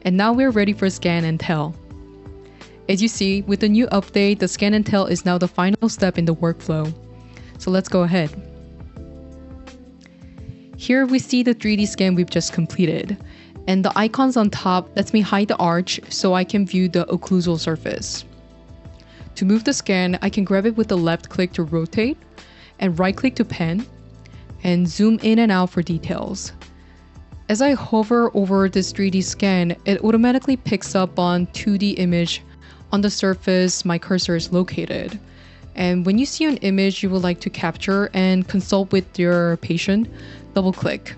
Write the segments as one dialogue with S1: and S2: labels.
S1: And now we're ready for Scan and Tell. As you see, with the new update, the Scan and Tell is now the final step in the workflow. So let's go ahead. Here we see the 3D scan we've just completed, and the icons on top lets me hide the arch so I can view the occlusal surface. To move the scan, I can grab it with the left click to rotate, and right click to pan, and zoom in and out for details. As I hover over this 3D scan, it automatically picks up on 2D image on the surface my cursor is located. And when you see an image you would like to capture and consult with your patient, double click.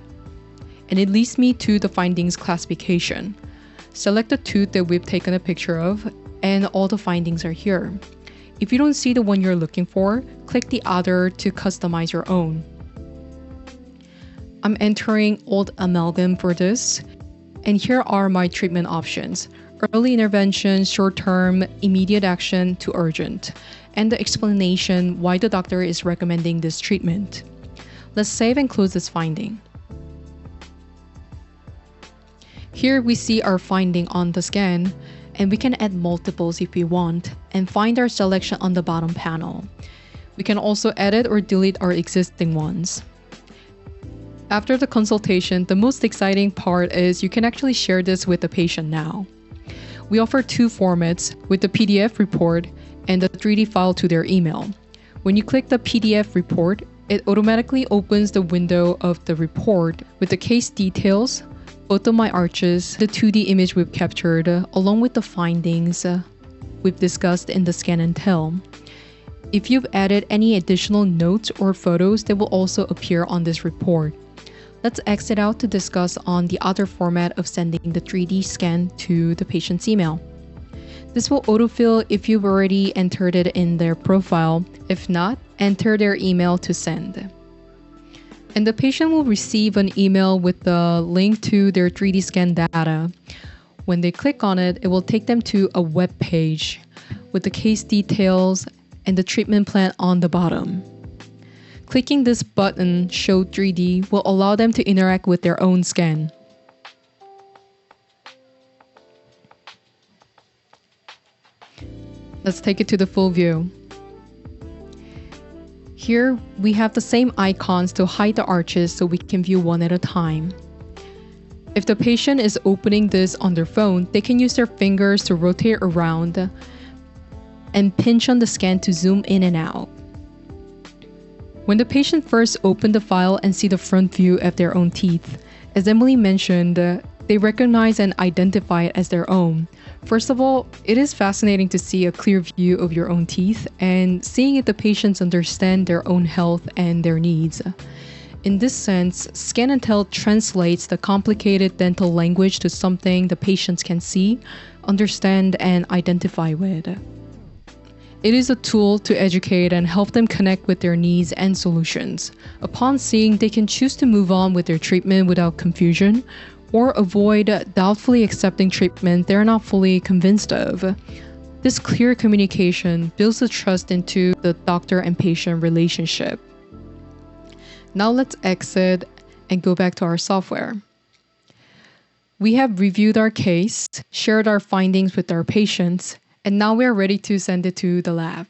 S1: And it leads me to the findings classification. Select the tooth that we've taken a picture of, and all the findings are here. If you don't see the one you're looking for, click the other to customize your own. I'm entering old amalgam for this, and here are my treatment options: early intervention, short-term, immediate action to urgent, and the explanation why the doctor is recommending this treatment. Let's save and close this finding. Here we see our finding on the scan, and we can add multiples if we want, and find our selection on the bottom panel. We can also edit or delete our existing ones. After the consultation, the most exciting part is you can actually share this with the patient now. We offer two formats, with the PDF report and the 3D file to their email. When you click the PDF report, it automatically opens the window of the report with the case details, both of my arches, the 2D image we've captured, along with the findings we've discussed in the Scan and Tell. If you've added any additional notes or photos, they will also appear on this report. Let's exit out to discuss on the other format of sending the 3D scan to the patient's email. This will autofill if you've already entered it in their profile. If not, enter their email to send. And the patient will receive an email with the link to their 3D scan data. When they click on it, it will take them to a web page with the case details and the treatment plan on the bottom. Clicking this button, Show 3D, will allow them to interact with their own scan. Let's take it to the full view. Here, we have the same icons to hide the arches so we can view one at a time. If the patient is opening this on their phone, they can use their fingers to rotate around and pinch on the scan to zoom in and out. When the patient first opened the file and see the front view of their own teeth, as Emily mentioned, they recognize and identify it as their own. First of all, it is fascinating to see a clear view of your own teeth and seeing if the patients understand their own health and their needs. In this sense, Scan and Tell translates the complicated dental language to something the patients can see, understand, and identify with. It is a tool to educate and help them connect with their needs and solutions. Upon seeing, they can choose to move on with their treatment without confusion, or avoid doubtfully accepting treatment they're not fully convinced of. This clear communication builds the trust into the doctor and patient relationship. Now let's exit and go back to our software. We have reviewed our case, shared our findings with our patients, and now we are ready to send it to the lab.